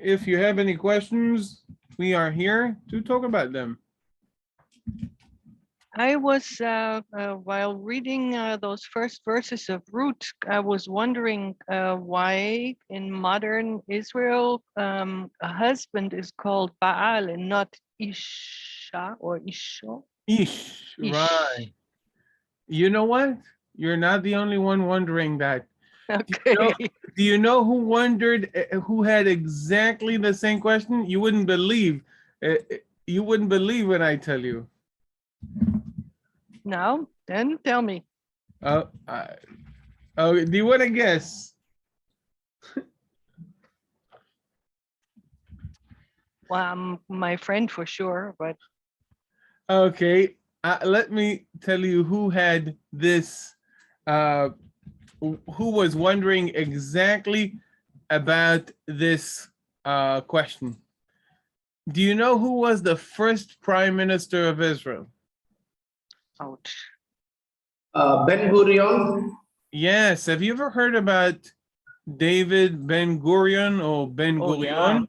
if you have any questions, we are here to talk about them. I was, while reading those first verses of Ruth, I was wondering why in modern Israel a husband is called Baal and not Isha or Isho. Ish, right. You know what? You're not the only one wondering that. Okay. Do you know who wondered, who had exactly the same question? You wouldn't believe. You wouldn't believe when I tell you. Now, then tell me. Oh, do you want to guess? Well, my friend for sure, but Okay, let me tell you who had this, who was wondering exactly about this question. Do you know who was the first prime minister of Israel? ouch. Ben-Gurion. Yes, have you ever heard about David Ben-Gurion or Ben-Gurion?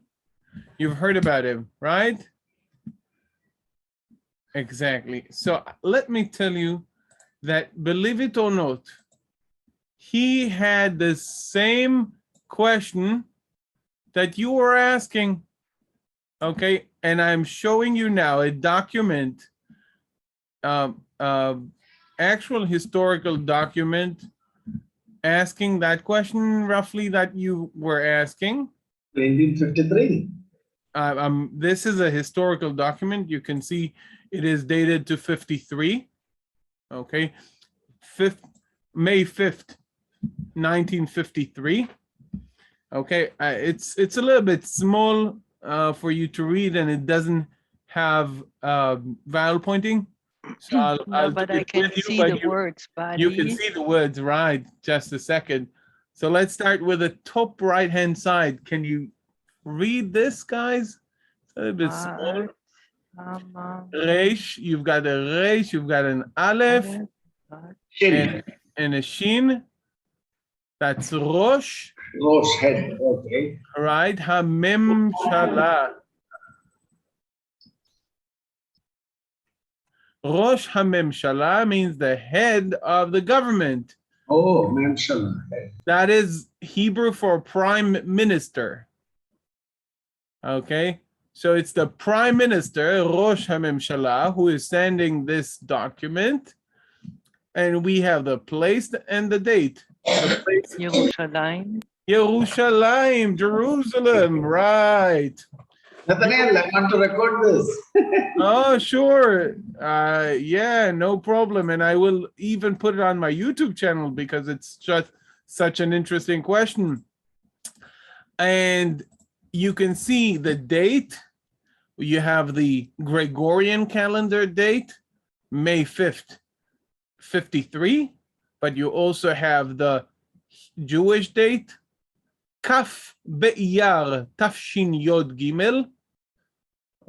You've heard about him, right? Exactly. So let me tell you that, believe it or not, he had the same question that you were asking. Okay, and I'm showing you now a document, actual historical document asking that question roughly that you were asking. 1953. This is a historical document. You can see it is dated to 53. Okay, May 5th, 1953. Okay, it's a little bit small for you to read, and it doesn't have vowel pointing. So But I can see the words, buddy. You can see the words, right? Just a second. So let's start with the top right-hand side. Can you read this, guys? It's a little bit small. Reish, you've got a Reish, you've got an Aleph, and a Shin. That's Rosh. Rosh, head, okay. Right, Hamem Shala. Rosh HaMemshala means the head of the government. Oh, Memshala. That is Hebrew for prime minister. Okay, so it's the prime minister, Rosh HaMemshala, who is sending this document. And we have the place and the date. The place, Yerushalayim. Yerushalayim, Jerusalem, right. Nathaniel, I want to record this. Oh, sure. Yeah, no problem. And I will even put it on my YouTube channel because it's just such an interesting question. And you can see the date. You have the Gregorian calendar date, May 5th, 53. But you also have the Jewish date, Kaf Be'iyar Tafshin Yod Gimel.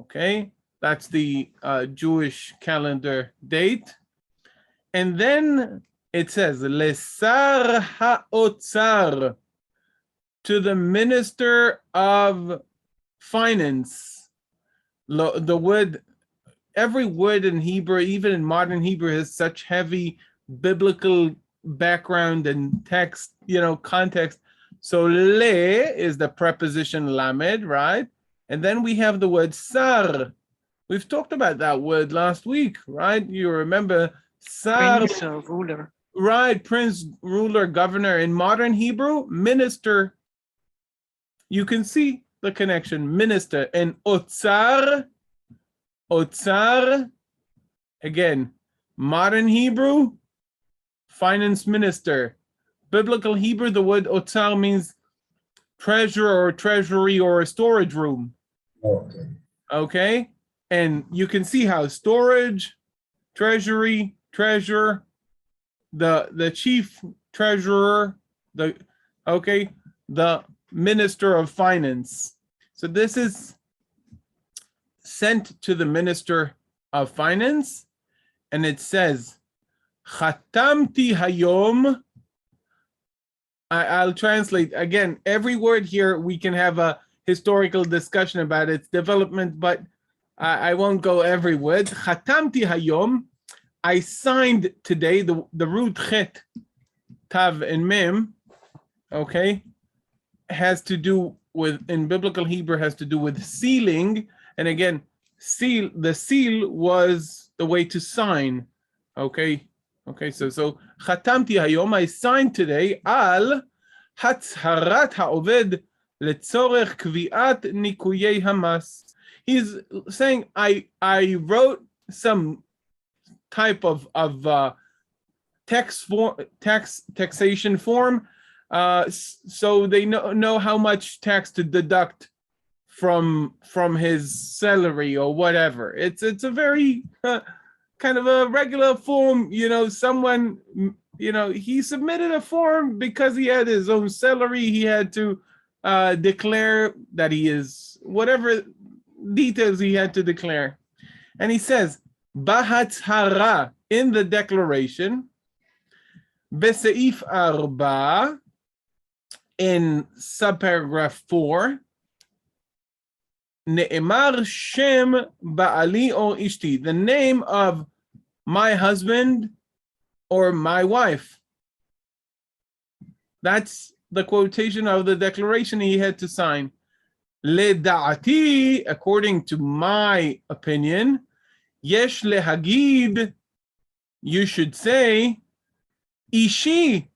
Okay, that's the Jewish calendar date. And then it says, Lesar HaOtzar, to the Minister of Finance. The word, every word in Hebrew, even in modern Hebrew, has such heavy biblical background and text, context. So le is the preposition lamed, right? And then we have the word sar. We've talked about that word last week, right? You remember sar. Prince or ruler. Right, prince, ruler, governor. In modern Hebrew, minister. You can see the connection, minister. And otzar, again, modern Hebrew, finance minister. Biblical Hebrew, the word otzar means treasure or treasury or a storage room. Okay. Okay, and you can see how storage, treasury, treasurer, the chief treasurer, the minister of finance. So this is sent to the minister of finance, and it says, Chatamti hayom. I'll translate again. Every word here we can have a historical discussion about its development, but I won't go every word. Chatamti hayom, I signed today, the root chet, tav, and mem, okay, has to do with, in biblical Hebrew, has to do with sealing. And again, the seal was the way to sign, okay? Okay, so chatamti hayom, I signed today, al hatzharat ha'oved letzorech kvi'at nikuyei hamas. He's saying, I wrote some type of taxation form, so they know how much tax to deduct from his salary or whatever. It's a very kind of a regular form, someone, he submitted a form because he had his own salary. He had to declare that he is, whatever details he had to declare. And he says, Bahatzhara, in the declaration, Beseif Arba, in subparagraph 4, Ne'emar Shem Ba'ali or Ishti, the name of my husband or my wife. That's the quotation of the declaration he had to sign. Leda'ati, according to my opinion, yesh lehagid, you should say, ishi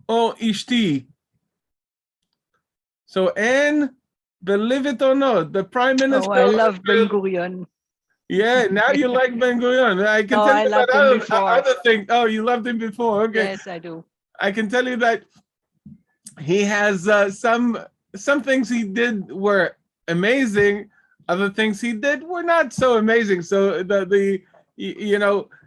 or ishti. So, and believe it or not, the Prime Minister. Oh, I love Ben-Gurion. Yeah, now you like Ben-Gurion. I can tell I you loved him about before. other things. Oh, you loved him before. Okay. Yes, I do. I can tell you that he has some things he did were amazing. Other things he did were not so amazing. So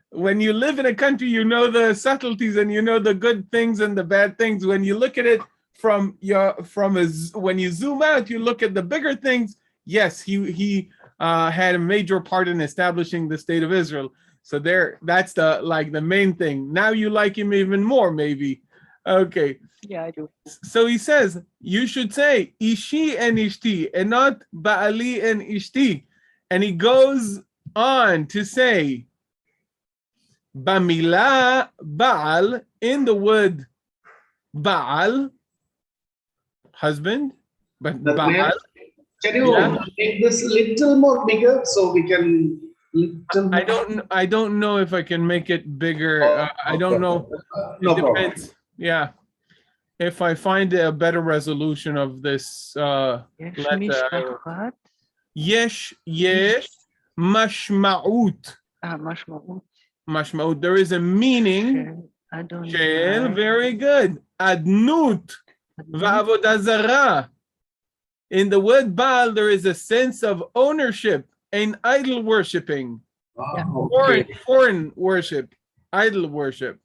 when you live in a country, the subtleties and the good things and the bad things. When you look at it when you zoom out, you look at the bigger things. Yes, he had a major part in establishing the state of Israel. So that's the main thing. Now you like him even more, maybe. Okay. Yeah, I do. So he says, you should say Ishi and Ishti and not Ba'ali and Ishti. And he goes on to say, Bamila Baal, in the word Baal, husband, but Baal. Can you make this little more bigger so we can? I don't know if I can make it bigger. I don't know. No it problem. depends. Yeah. If I find a better resolution of this letter, Yesh mashma'ut. Mashma'ut. There is a meaning. Shel, very good. Adnut va'avodah zarah. In the word Baal, there is a sense of ownership and idol worshiping. Foreign worship, idol worship.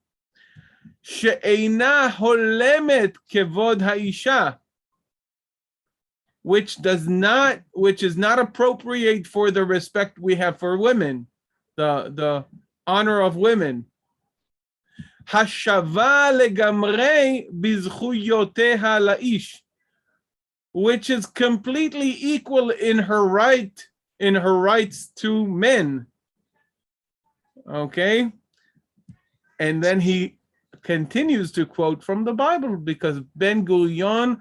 She'eina holemet kevod ha'isha, which is not appropriate for the respect we have for women, the honor of women. Hashava legamrei bizchuyoteha la'ish, which is completely equal in her rights to men. Okay, and then he continues to quote from the Bible, because Ben-Gurion,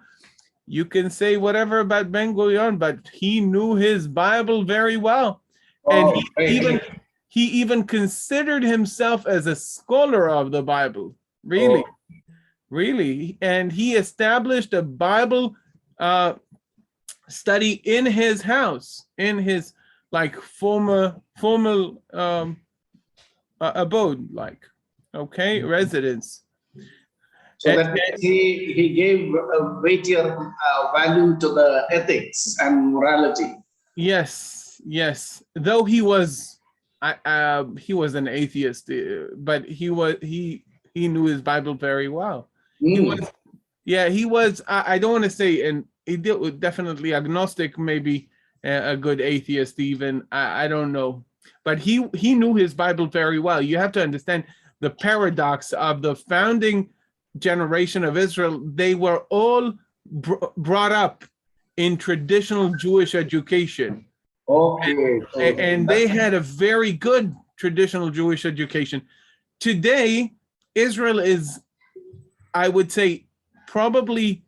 you can say whatever about Ben-Gurion, but he knew his Bible very well. And he even considered himself as a scholar of the Bible. Really. And he established a Bible study in his house, in his formal abode, residence. So that means he gave a weightier value to the ethics and morality. Yes. Though he was an atheist, but he knew his Bible very well. He was. I don't want to say, and he definitely agnostic, maybe a good atheist even. I don't know. But he knew his Bible very well. You have to understand the paradox of the founding generation of Israel. They were all brought up in traditional Jewish education. Okay. And they had a very good traditional Jewish education. Today, Israel is, I would say, probably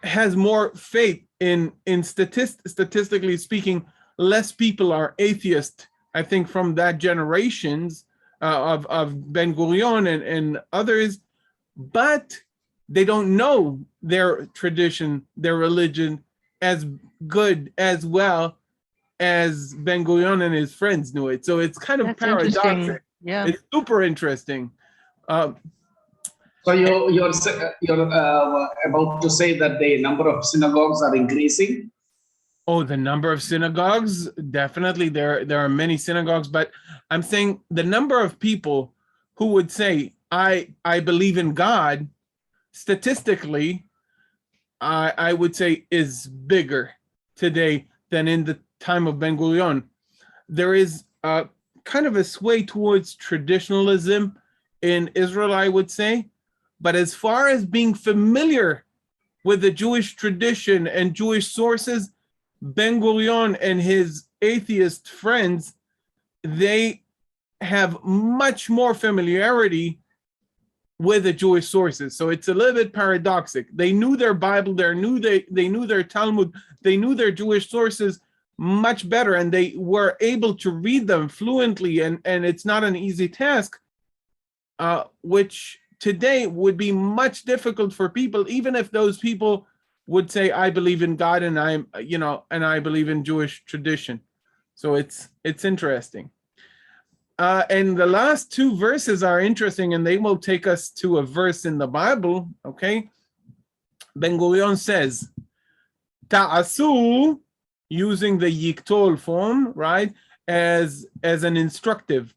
has more faith in statistically speaking, less people are atheist, I think, from that generations of Ben-Gurion and others, but they don't know their tradition, their religion as good, as well as Ben-Gurion and his friends knew it. So it's kind of That's interesting. paradoxical. Yeah. It's super interesting. So you're about to say that the number of synagogues are increasing? Oh, the number of synagogues, definitely there are many synagogues, but I'm saying the number of people who would say, I believe in God, statistically, I would say is bigger today than in the time of Ben-Gurion. There is kind of a sway towards traditionalism in Israel, I would say. But as far as being familiar with the Jewish tradition and Jewish sources, Ben-Gurion and his atheist friends, they have much more familiarity with the Jewish sources. So it's a little bit paradoxical. They knew their Bible, they knew their Talmud, they knew their Jewish sources much better, and they were able to read them fluently, and it's not an easy task, which today would be much difficult for people, even if those people would say, I believe in God and I believe in Jewish tradition. So it's interesting. And the last two verses are interesting, and they will take us to a verse in the Bible, okay? Ben-Gurion says, Ta'asu, using the yiktol form, right, as an instructive,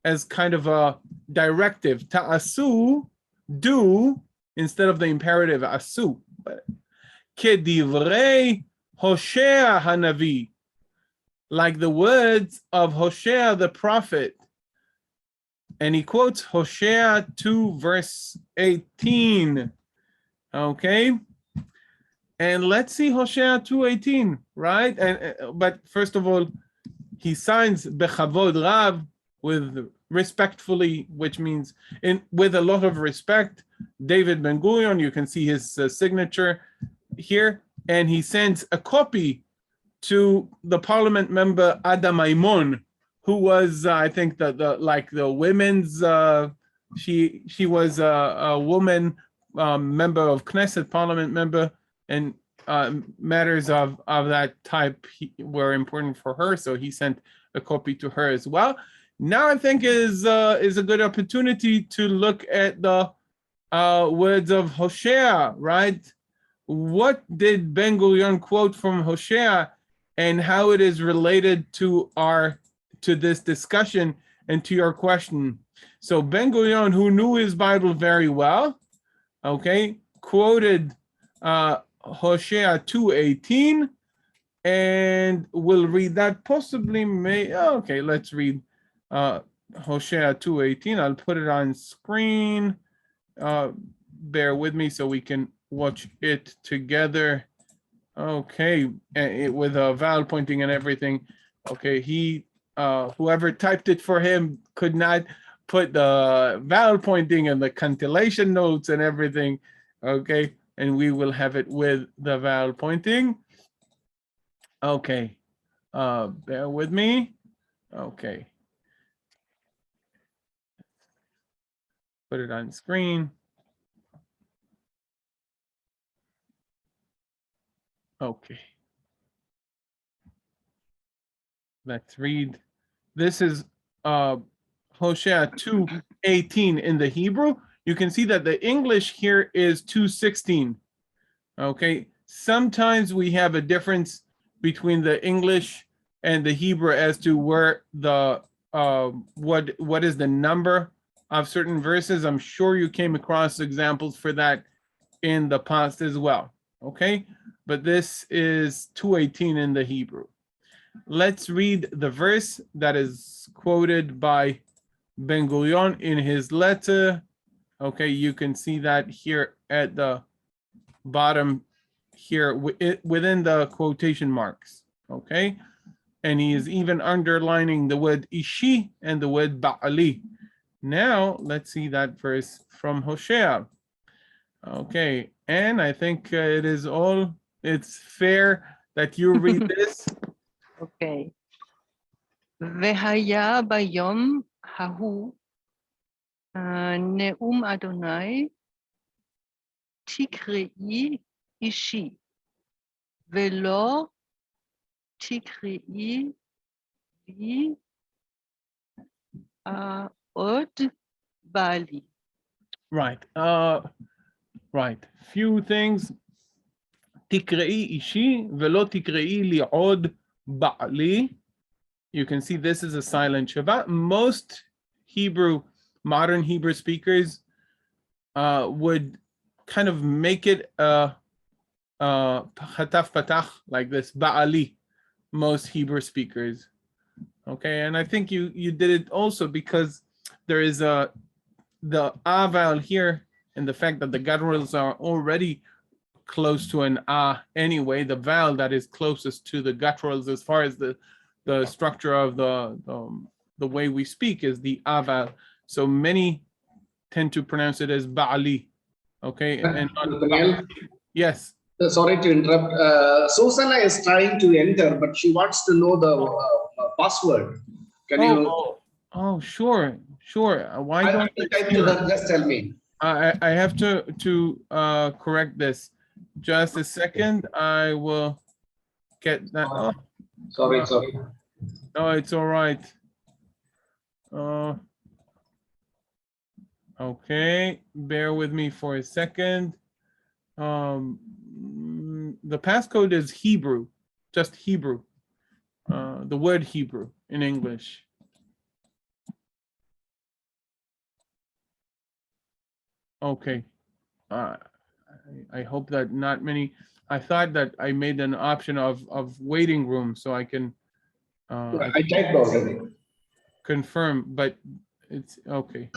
as kind of a directive. Ta'asu, do, instead of the imperative asu. Kedivrei Hosea Hanavi, like the words of Hosea the prophet. And he quotes Hosea 2 verse 18. Okay. And let's see Hosea 2:18, right? But first of all, he signs Bechavod Rav, with respectfully, which means with a lot of respect. David Ben-Gurion, you can see his signature here, and he sends a copy to the parliament member Ada Maimon, who was, I think, the women's. She was a woman member of Knesset, parliament member, and matters of that type were important for her. So he sent a copy to her as well. Now I think is a good opportunity to look at the words of Hosea, right? What did Ben-Gurion quote from Hosea, and how it is related to this discussion and to your question? So Ben-Gurion, who knew his Bible very well, okay, quoted Hosea 2:18, and we'll read that. Possibly okay, let's read Hosea 2:18. I'll put it on screen. Bear with me so we can watch it together. Okay, with a vowel pointing and everything. Okay, whoever typed it for him could not put the vowel pointing and the cantillation notes and everything. Okay, and we will have it with the vowel pointing. Okay, bear with me. Okay, put it on screen. Okay, let's read. This is Hosea 2:18 in the Hebrew. You can see that the English here is 2:16. Okay, sometimes we have a difference between the English and the Hebrew as to where the what is the number of certain verses. I'm sure you came across examples for that in the past as well. Okay, but this is 2:18 in the Hebrew. Let's read the verse that is quoted by Ben-Gurion in his letter. Okay, you can see that here at the bottom here within the quotation marks, okay? And he is even underlining the word ishi and the word ba'ali. Now, let's see that verse from Hosea. Okay, and I think it's fair that you read this. Okay. Vehaya bayom hahu neum Adonai tikrei ishi velo tikrei li od bali. Right. Right. Few things. תקראי אישי ולא תקראי לי עוד בעלי. You can see this is a silent Shabbat. Most modern Hebrew speakers would kind of make it chataf patach like this, ba'ali. Most Hebrew speakers. Okay, and I think you did it also because there is the vowel here, and the fact that the gutturals are already close to an anyway, the vowel that is closest to the gutturals as far as the structure of the way we speak is the vowel. So many tend to pronounce it as ba'ali. Okay, and not yes. Sorry to interrupt. Susanna is trying to enter, but she wants to know the password. Can you? Oh, sure. Why don't you type to her? Just tell me. I have to correct this. Just a second. I will get that. Oh, sorry. No, it's all right. Okay, bear with me for a second. The passcode is Hebrew, just Hebrew. The word Hebrew in English. Okay. I hope that not many. I thought that I made an option of waiting room so I can. I typed already. Confirm, but it's okay.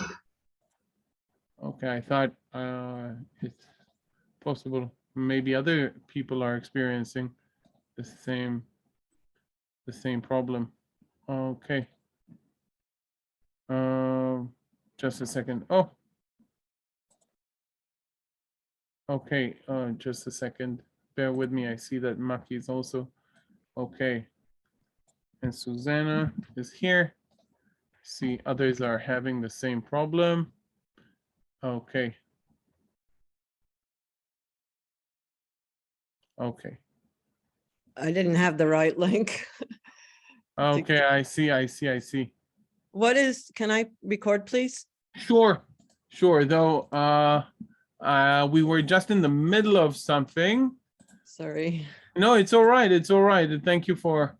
Okay, I thought it's possible. Maybe other people are experiencing the same problem. Okay. Just a second. Oh. Okay, just a second. Bear with me. I see that Maki is also okay. And Susanna is here. See, others are having the same problem. Okay. Okay. I didn't have the right link. Okay, I see. What is, can I record, please? Sure. Though we were just in the middle of something. Sorry. No, it's all right. And thank you for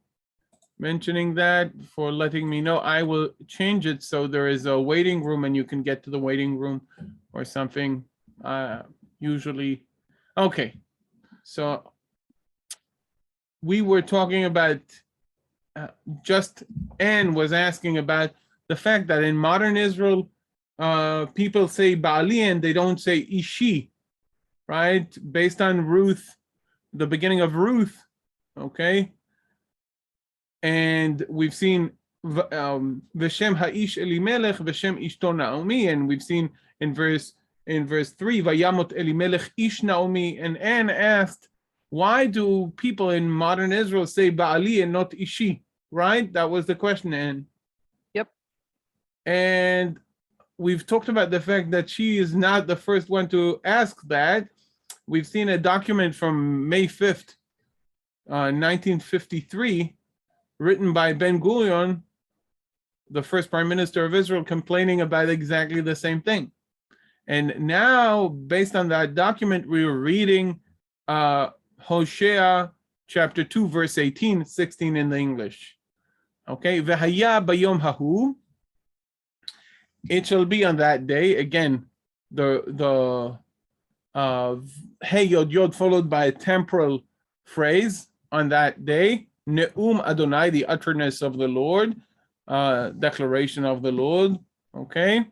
mentioning that, for letting me know. I will change it so there is a waiting room and you can get to the waiting room or something. Usually. Okay. So we were talking about just Anne was asking about the fact that in modern Israel, people say Ba'ali and they don't say Ishi, right? Based on Ruth, the beginning of Ruth, okay? And we've seen V'shem Ha'ish Elimelech, V'shem Ishto Naomi, and we've seen in verse 3, Vayamot Elimelech Ish Naomi, and Anne asked, why do people in modern Israel say Ba'ali and not Ishi, right? That was the question, Anne. Yep. And we've talked about the fact that she is not the first one to ask that. We've seen a document from May 5th, 1953, written by Ben-Gurion, the first prime minister of Israel, complaining about exactly the same thing. And now, based on that document, we were reading Hosea chapter 2, verse 18, 16 in the English. Okay, V'haya bayom hahu. It shall be on that day, again, the hey yod yod followed by a temporal phrase, on that day, neum Adonai, the utterness of the Lord, declaration of the Lord, okay?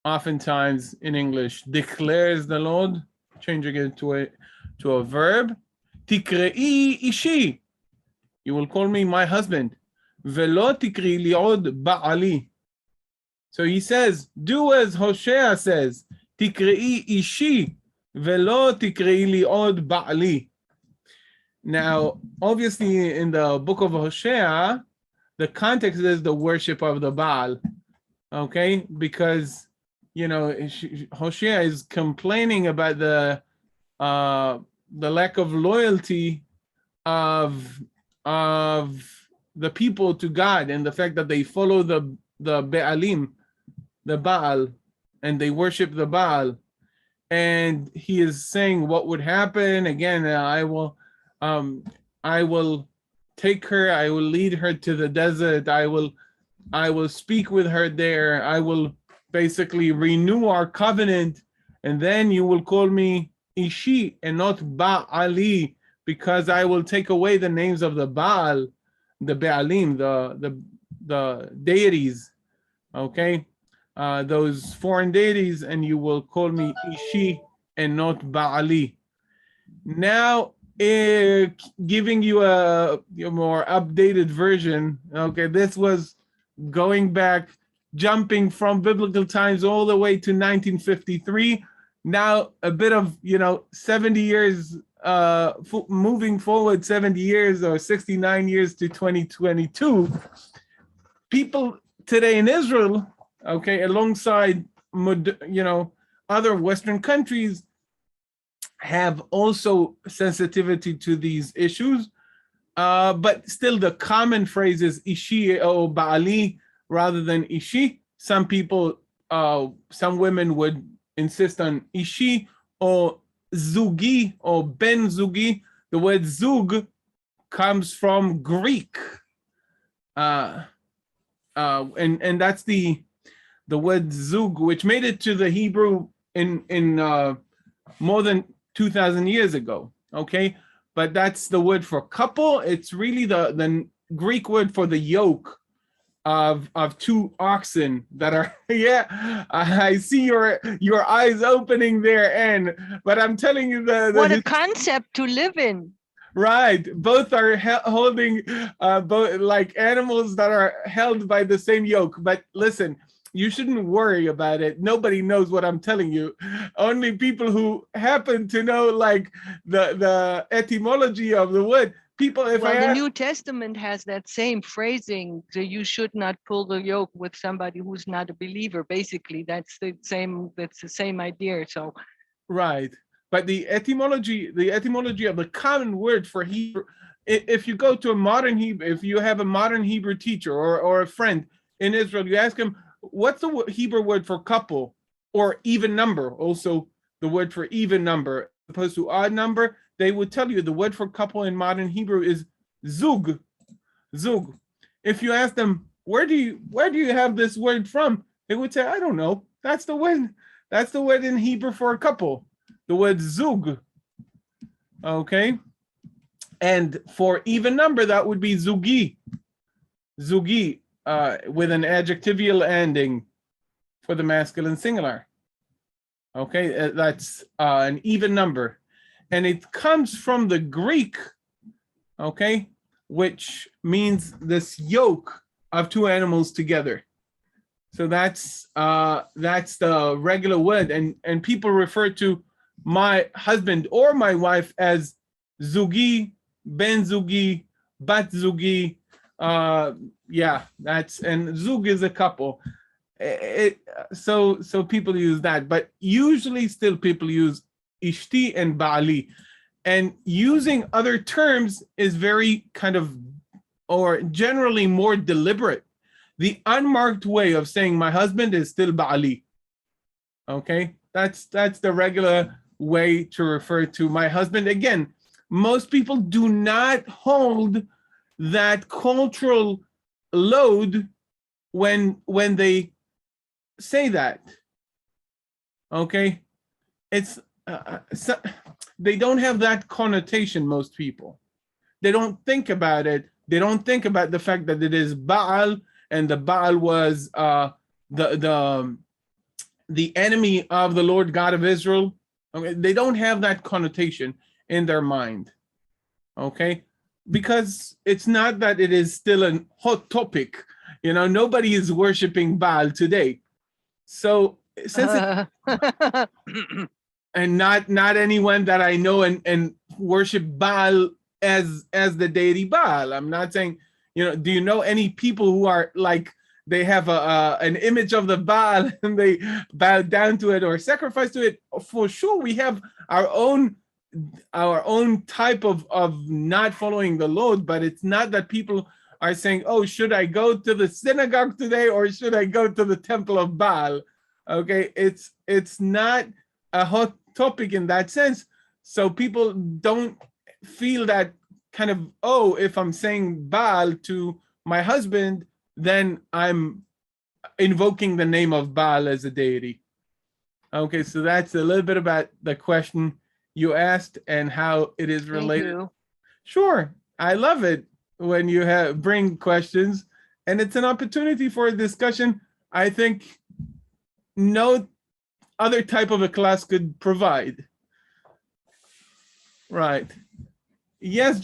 Oftentimes in English, declares the Lord, changing it to a verb. Tikre'i ishi. You will call me my husband. Velo tikri li od ba'ali. So he says, do as Hosea says. Tikre'i ishi. Velo tikre'i li od ba'ali. Now, obviously, in the book of Hosea, the context is the worship of the Baal. Okay, because Hosea is complaining about the lack of loyalty of the people to God, and the fact that they follow the Baalim, the Baal, and they worship the Baal. And he is saying what would happen again. I will take her. I will lead her to the desert. I will speak with her there. I will basically renew our covenant, and then you will call me Ishi and not Ba'ali, because I will take away the names of the Baal, the Baalim, the deities, okay, those foreign deities, and you will call me Ishi and not Ba'ali. Now, giving you a more updated version. Okay, this was going back, jumping from biblical times all the way to 1953. Now a bit of 70 years, moving forward 70 years or 69 years to 2022. People today in Israel, okay, alongside other Western countries, have also sensitivity to these issues, but still the common phrase is Ishi or Ba'ali rather than Ishi. Some people, some women would insist on Ishi or Zugi or Ben Zugi. The word Zug comes from Greek, and that's the word Zug, which made it to the Hebrew in more than 2,000 years ago, okay? But that's the word for couple. It's really the Greek word for the yoke of two oxen that are, yeah, I see your eyes opening there, Anne, but I'm telling you what a concept to live in. Right, both are holding, both like animals that are held by the same yoke. But listen, you shouldn't worry about it. Nobody knows what I'm telling you. Only people who happen to know like the etymology of the word. People, the New Testament has that same phrasing, so you should not pull the yoke with somebody who's not a believer. Basically, that's the same idea. So right. But the etymology of the common word for Hebrew, if you go to a modern Hebrew, if you have a modern Hebrew teacher or a friend in Israel, you ask him, what's the Hebrew word for couple or even number? Also, the word for even number, as opposed to odd number, they would tell you the word for couple in modern Hebrew is zug. Zug. If you ask them, where do you have this word from? They would say, I don't know. That's the word. That's the word in Hebrew for a couple. The word zug. Okay. And for even number, that would be zugi. Zugi. With an adjectival ending for the masculine singular. Okay, that's an even number. And it comes from the Greek, okay, which means this yoke of two animals together. So that's the regular word. And people refer to my husband or my wife as Zugi, Ben Zugi, Bat Zugi. Yeah, and Zug is a couple. So people use that, but usually still people use Ishti and Ba'ali, and using other terms is very kind of, or generally more deliberate. The unmarked way of saying my husband is still Ba'ali. Okay, that's the regular way to refer to my husband. Again, most people do not hold that cultural load when they say that. Okay, it's they don't have that connotation. Most people, they don't think about it. They don't think about the fact that it is Baal, and the Baal was the enemy of the Lord God of Israel. Okay, they don't have that connotation in their mind. Okay, because it's not that it is still a hot topic. You know, nobody is worshiping Baal today. So since and not anyone that I know and worship Baal as the deity Baal. I'm not saying, you know, do you know any people who are like they have an image of the Baal and they bow down to it or sacrifice to it? For sure, we have our own type of not following the Lord, but it's not that people are saying, oh, should I go to the synagogue today or should I go to the temple of Baal? Okay, it's not a hot topic in that sense. So people don't feel that kind of, oh, if I'm saying Baal to my husband, then I'm invoking the name of Baal as a deity. Okay, so that's a little bit about the question you asked and how it is related. Thank you. Sure, I love it when you bring questions, and it's an opportunity for a discussion I think no other type of a class could provide. Right. Yes,